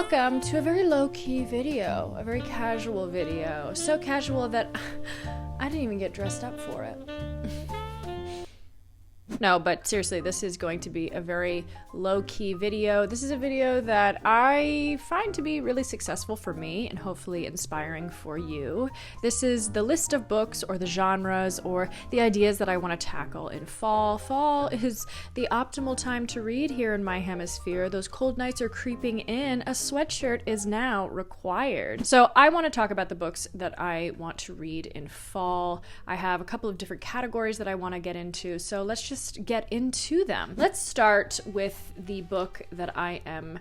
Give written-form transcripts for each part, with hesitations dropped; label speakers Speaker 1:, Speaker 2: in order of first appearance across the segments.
Speaker 1: Welcome to a very low-key video, a very casual video. So casual that I didn't even get dressed up for it. No, but seriously, this is going to be a very low-key video. This is a video that I find to be really successful for me and hopefully inspiring for you. This is the list of books or the genres or the ideas that I want to tackle in fall. Fall is the optimal time to read here in my hemisphere. Those cold nights are creeping in. A sweatshirt is now required. So I want to talk about the books that I want to read in fall. I have a couple of different categories that I want to get into, so let's just get into them. Let's start with the book that I am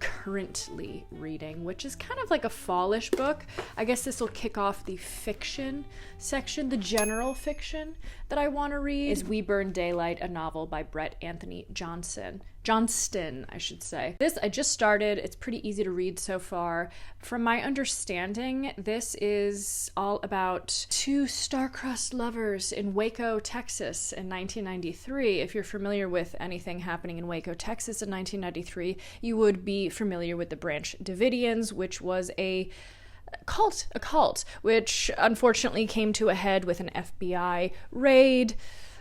Speaker 1: currently reading, which is kind of like a fallish book. I guess this will kick off the fiction section. The general fiction that I want to read is We Burn Daylight, a novel by Brett Anthony Johnston, I should say. This I just started. It's pretty easy to read so far. From my understanding, this is all about two star-crossed lovers in Waco, Texas in 1993. If you're familiar with anything happening in Waco, Texas in 1993, you would be familiar with the Branch Davidians, which was a cult, which unfortunately came to a head with an FBI raid.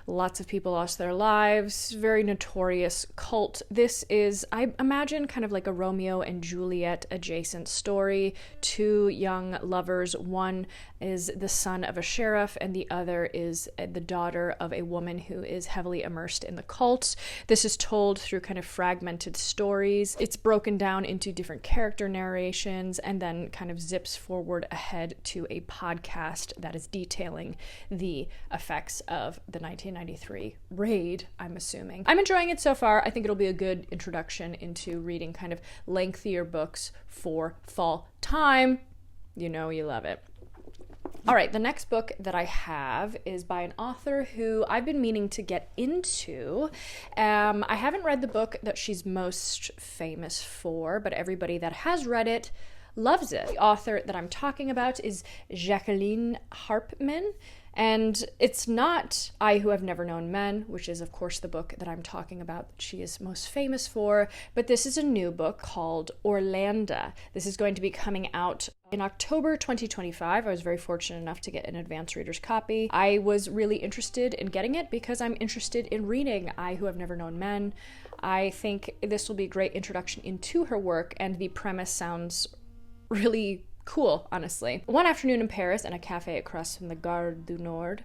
Speaker 1: Lots of people lost their lives. Very notorious cult. This is, I imagine, kind of like a Romeo and Juliet adjacent story. Two young lovers. One is the son of a sheriff, and the other is the daughter of a woman who is heavily immersed in the cult. This is told through kind of fragmented stories. It's broken down into different character narrations and then kind of zips forward ahead to a podcast that is detailing the effects of the 1993 raid, I'm assuming. I'm enjoying it so far. I think it'll be a good introduction into reading kind of lengthier books for fall time. You know you love it. All right, the next book that I have is by an author who I've been meaning to get into. I haven't read the book that she's most famous for, but everybody that has read it loves it. The author that I'm talking about is Jacqueline Harpman. And it's not I Who Have Never Known Men, which is, of course, the book that I'm talking about that she is most famous for, but this is a new book called Orlando. This is going to be coming out in October 2025. I was very fortunate enough to get an advance reader's copy. I was really interested in getting it because I'm interested in reading I Who Have Never Known Men. I think this will be a great introduction into her work, and the premise sounds really cool, honestly. One afternoon in Paris, in a cafe across from the Gare du Nord,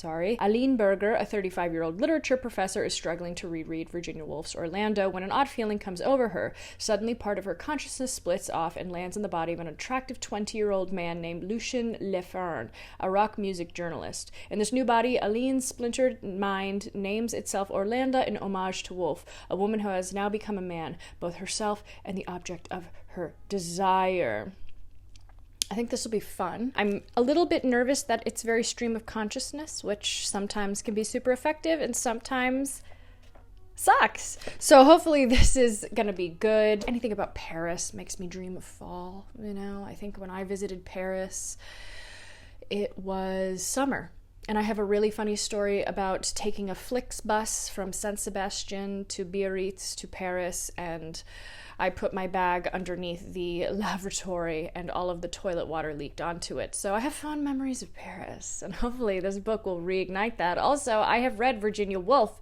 Speaker 1: Aline Berger, a 35-year-old literature professor, is struggling to reread Virginia Woolf's Orlando when an odd feeling comes over her. Suddenly, part of her consciousness splits off and lands in the body of an attractive 20-year-old man named Lucien Lefern, a rock music journalist. In this new body, Aline's splintered mind names itself Orlando in homage to Woolf, a woman who has now become a man, both herself and the object of her desire. I think this will be fun. I'm a little bit nervous that it's very stream of consciousness, which sometimes can be super effective and sometimes sucks. So hopefully this is gonna be good. Anything about Paris makes me dream of fall, you know? I think when I visited Paris, it was summer. And I have a really funny story about taking a Flixbus from Saint Sebastian to Biarritz to Paris, and I put my bag underneath the lavatory and all of the toilet water leaked onto it. So I have fond memories of Paris, and hopefully this book will reignite that. Also, I have read Virginia Woolf,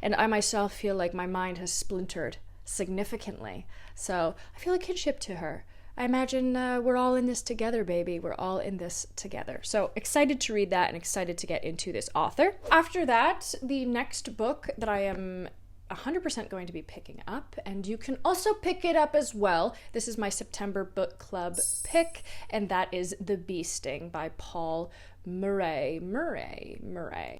Speaker 1: and I myself feel like my mind has splintered significantly. So I feel a kinship to her. I imagine we're all in this together, baby. We're all in this together. So excited to read that and excited to get into this author. After that, the next book that I am 100% going to be picking up, and you can also pick it up as well. This is my September book club pick, and that is The Bee Sting by Paul Murray.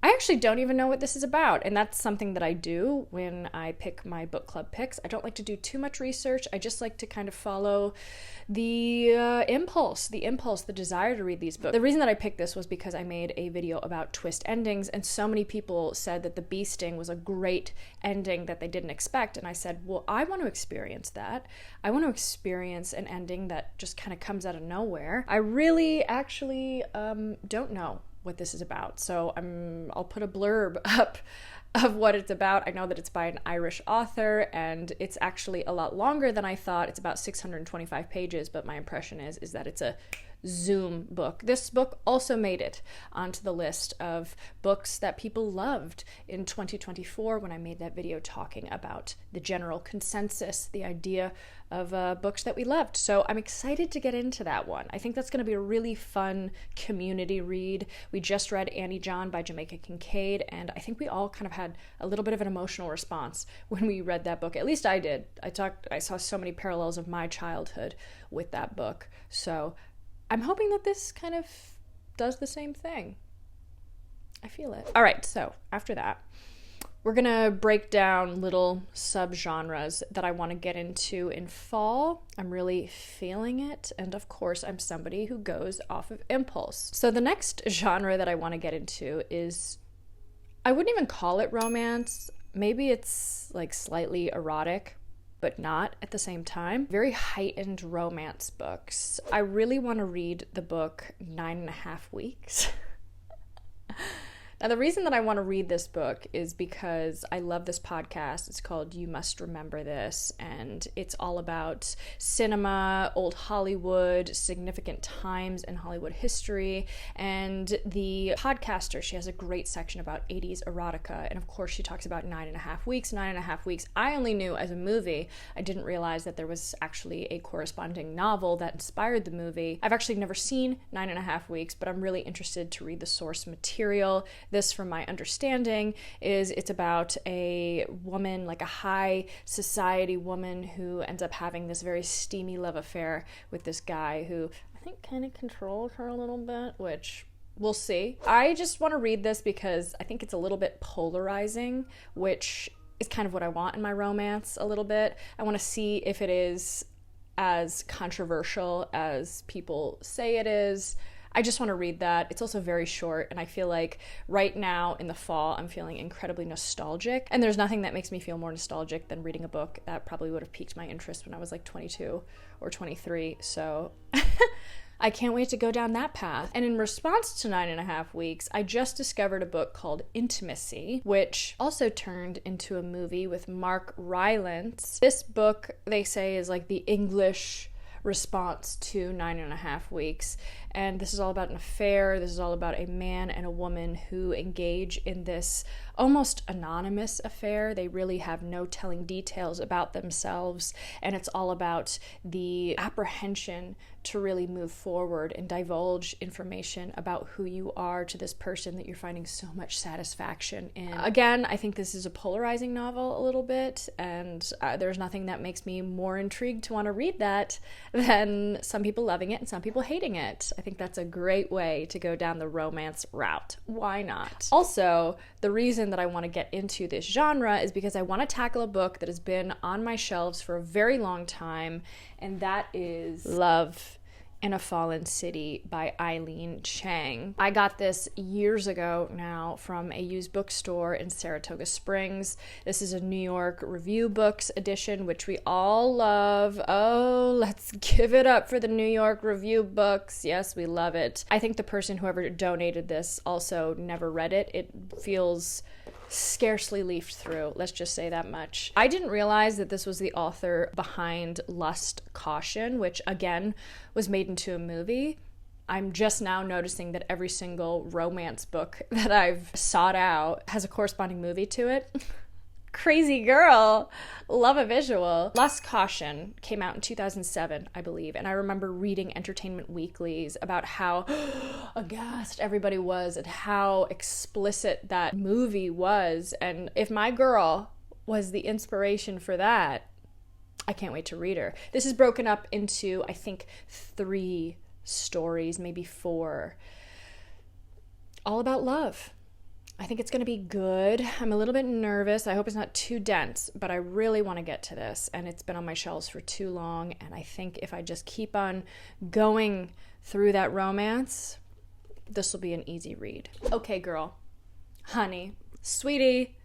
Speaker 1: I actually don't even know what this is about, and that's something that I do when I pick my book club picks. I don't like to do too much research. I just like to kind of follow the impulse, the desire to read these books. The reason that I picked this was because I made a video about twist endings, and so many people said that The Bee Sting was a great ending that they didn't expect, and I said, well, I want to experience that. I want to experience an ending that just kind of comes out of nowhere. I really actually don't know what this is about, so I'll put a blurb up of what it's about. I know that it's by an Irish author, and it's actually a lot longer than I thought. It's about 625 pages, but my impression is that it's a Zoom book. This book also made it onto the list of books that people loved in 2024 when I made that video talking about the general consensus, the idea of books that we loved. So I'm excited to get into that one. I think that's going to be a really fun community read. We just read Annie John by Jamaica Kincaid, and I think we all kind of had a little bit of an emotional response when we read that book. At least I did. I saw so many parallels of my childhood with that book. So I'm hoping that this kind of does the same thing. I feel it. All right, so after that, we're going to break down little subgenres that I want to get into in fall. I'm really feeling it, and of course, I'm somebody who goes off of impulse. So the next genre that I want to get into is, I wouldn't even call it romance. Maybe it's like slightly erotic, but not at the same time. Very heightened romance books. I really want to read the book 9.5 Weeks. Now, the reason that I want to read this book is because I love this podcast. It's called You Must Remember This, and it's all about cinema, old Hollywood, significant times in Hollywood history, and the podcaster, she has a great section about 80s erotica, and of course she talks about 9.5 Weeks. 9.5 Weeks, I only knew as a movie. I didn't realize that there was actually a corresponding novel that inspired the movie. I've actually never seen 9.5 Weeks, but I'm really interested to read the source material. This, from my understanding, is it's about a woman, like a high society woman, who ends up having this very steamy love affair with this guy who I think kind of controls her a little bit, which we'll see. I just want to read this because I think it's a little bit polarizing, which is kind of what I want in my romance a little bit. I want to see if it is as controversial as people say it is. I just want to read that. It's also very short, and I feel like right now in the fall, I'm feeling incredibly nostalgic, and there's nothing that makes me feel more nostalgic than reading a book that probably would have piqued my interest when I was like 22 or 23, so I can't wait to go down that path. And in response to 9.5 Weeks, I just discovered a book called Intimacy, which also turned into a movie with Mark Rylance. This book, they say, is like the English response to 9.5 Weeks, and this is all about an affair. This is all about a man and a woman who engage in this almost anonymous affair. They really have no telling details about themselves, and it's all about the apprehension to really move forward and divulge information about who you are to this person that you're finding so much satisfaction in. Again, I think this is a polarizing novel a little bit, and there's nothing that makes me more intrigued to want to read that than some people loving it and some people hating it. I think that's a great way to go down the romance route. Why not? Also, the reason that I want to get into this genre is because I want to tackle a book that has been on my shelves for a very long time, and that is Love in a Fallen City by Eileen Chang. I got this years ago now from a used bookstore in Saratoga Springs. This is a New York Review Books edition, which we all love. Oh, let's give it up for the New York Review Books. Yes, we love it. I think the person whoever donated this also never read it. It feels scarcely leafed through, let's just say that much. I didn't realize that this was the author behind Lust, Caution, which again was made into a movie. I'm just now noticing that every single romance book that I've sought out has a corresponding movie to it. Crazy girl. Love a visual. Lust, Caution came out in 2007, I believe, and I remember reading Entertainment Weeklies about how aghast everybody was at how explicit that movie was, and if my girl was the inspiration for that, I can't wait to read her. This is broken up into, I think, 3 stories, maybe 4, all about love. I think it's going to be good. I'm a little bit nervous. I hope it's not too dense, but I really want to get to this, and it's been on my shelves for too long, and I think if I just keep on going through that romance, this will be an easy read. Okay, girl, honey, sweetie,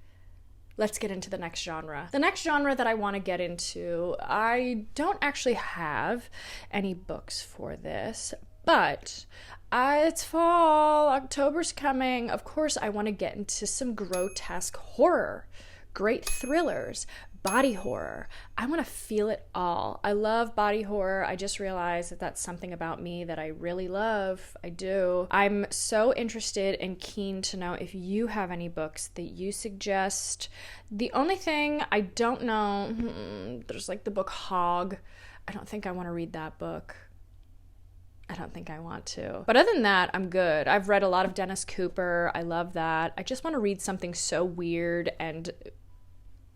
Speaker 1: let's get into the next genre. The next genre that I want to get into, I don't actually have any books for this, But it's fall, October's coming. Of course, I want to get into some grotesque horror, great thrillers, body horror. I want to feel it all. I love body horror. I just realized that that's something about me that I really love. I do. I'm so interested and keen to know if you have any books that you suggest. The only thing I don't know, there's like the book Hog. I don't think I want to read that book. I don't think I want to. But other than that, I'm good. I've read a lot of Dennis Cooper. I love that. I just want to read something so weird and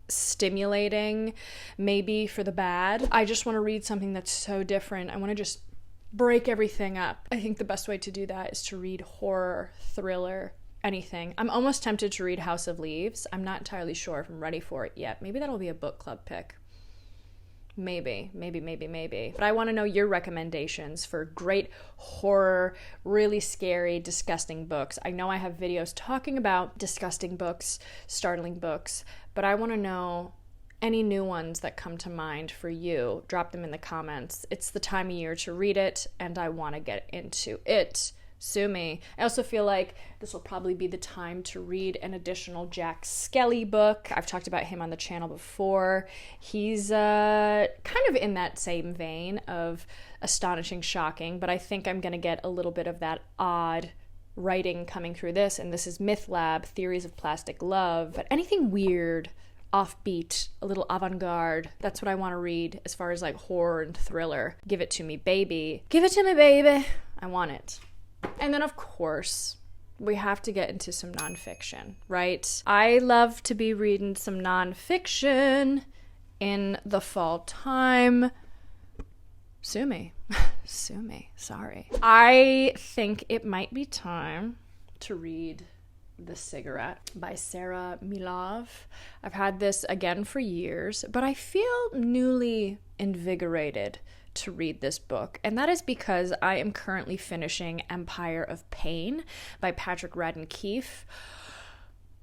Speaker 1: stimulating, maybe for the bad. I just want to read something that's so different. I want to just break everything up. I think the best way to do that is to read horror, thriller, anything. I'm almost tempted to read House of Leaves. I'm not entirely sure if I'm ready for it yet. Maybe that'll be a book club pick. Maybe. But I want to know your recommendations for great horror, really scary, disgusting books. I know I have videos talking about disgusting books, startling books, but I want to know any new ones that come to mind for you. Drop them in the comments. It's the time of year to read it, and I want to get into it. Sue me. I also feel like this will probably be the time to read an additional Jack Skelly book. I've talked about him on the channel before. He's kind of in that same vein of astonishing, shocking, but I think I'm going to get a little bit of that odd writing coming through this, and this is Myth Lab, Theories of Plastic Love. But anything weird, offbeat, a little avant-garde, that's what I want to read as far as like horror and thriller. Give it to me, baby. Give it to me, baby. I want it. And then, of course, we have to get into some nonfiction, right? I love to be reading some nonfiction in the fall time. Sue me. Sue me. Sorry. I think it might be time to read The Cigarette by Sarah Milov. I've had this again for years, but I feel newly invigorated to read this book, and that is because I am currently finishing Empire of Pain by Patrick Radden Keefe.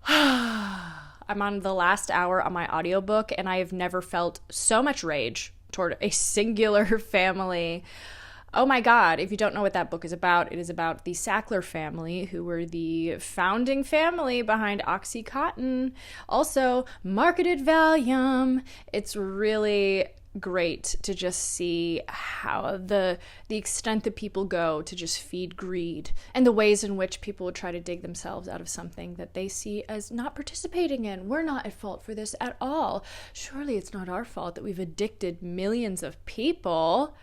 Speaker 1: I'm on the last hour on my audiobook, and I have never felt so much rage toward a singular family. Oh my God, if you don't know what that book is about, it is about the Sackler family, who were the founding family behind OxyContin, also marketed Valium. It's really great to just see how the extent that people go to just feed greed, and the ways in which people would try to dig themselves out of something that they see as not participating in. We're not at fault for this at all. Surely it's not our fault that we've addicted millions of people.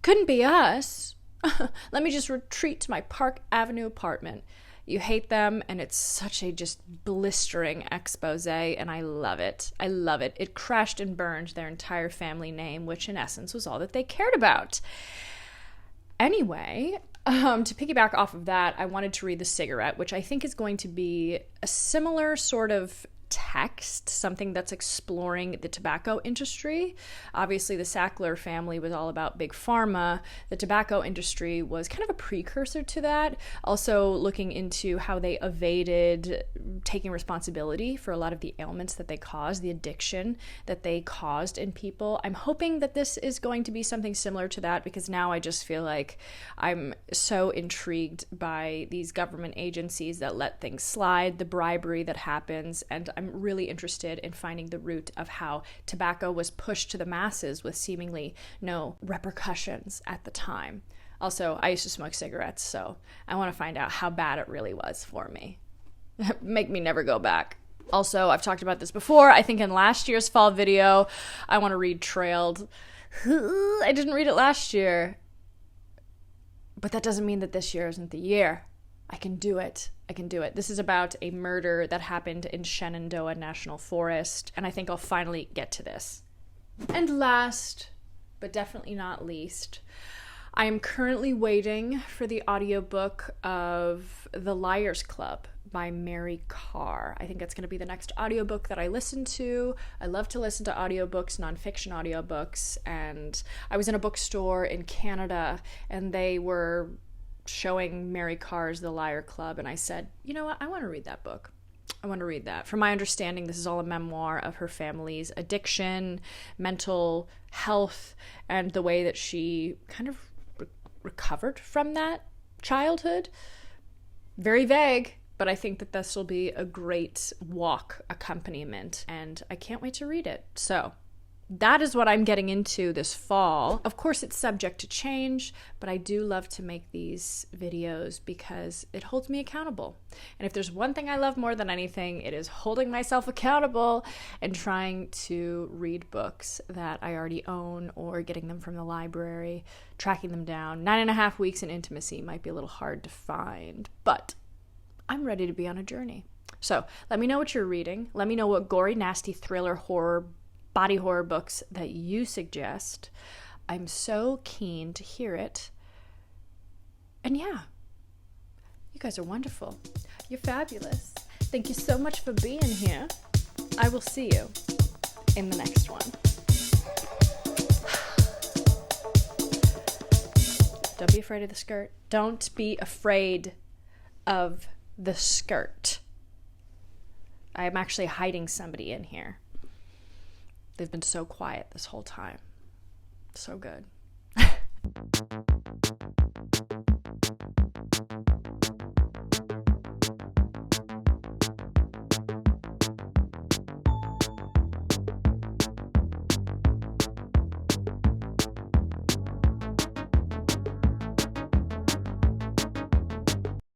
Speaker 1: Couldn't be us. Let me just retreat to my Park Avenue apartment. You hate them, and it's such a just blistering expose, and I love it. I love it. It crashed and burned their entire family name, which in essence was all that they cared about. Anyway, to piggyback off of that, I wanted to read The Cigarette, which I think is going to be a similar sort of text, something that's exploring the tobacco industry. Obviously, the Sackler family was all about big pharma. The tobacco industry was kind of a precursor to that. Also looking into how they evaded taking responsibility for a lot of the ailments that they caused, the addiction that they caused in people. I'm hoping that this is going to be something similar to that, because now I just feel like I'm so intrigued by these government agencies that let things slide, the bribery that happens, and I'm really interested in finding the root of how tobacco was pushed to the masses with seemingly no repercussions at the time. Also, I used to smoke cigarettes, so I want to find out how bad it really was for me. Make me never go back. Also, I've talked about this before. I think in last year's fall video, I want to read Trailed. I didn't read it last year. But that doesn't mean that this year isn't the year. I can do it. I can do it. This is about a murder that happened in Shenandoah National Forest, and I think I'll finally get to this. And last, but definitely not least, I am currently waiting for the audiobook of The Liars Club by Mary Karr. I think that's going to be the next audiobook that I listen to. I love to listen to audiobooks, nonfiction audiobooks, and I was in a bookstore in Canada, and they were showing Mary Karr's The Liar Club, and I said, you know what, I want to read that book. I want to read that. From my understanding, this is all a memoir of her family's addiction, mental health, and the way that she kind of recovered from that childhood. Very vague, but I think that this will be a great walk accompaniment, and I can't wait to read it. So that is what I'm getting into this fall. Of course, it's subject to change, but I do love to make these videos because it holds me accountable. And if there's one thing I love more than anything, it is holding myself accountable and trying to read books that I already own or getting them from the library, tracking them down. 9.5 weeks in intimacy might be a little hard to find, but I'm ready to be on a journey. So let me know what you're reading. Let me know what gory, nasty, thriller, horror, body horror books that you suggest. I'm so keen to hear it. And yeah, you guys are wonderful. You're fabulous. Thank you so much for being here. I will see you in the next one. Don't be afraid of the skirt. Don't be afraid of the skirt. I'm actually hiding somebody in here. They've been so quiet this whole time. So good.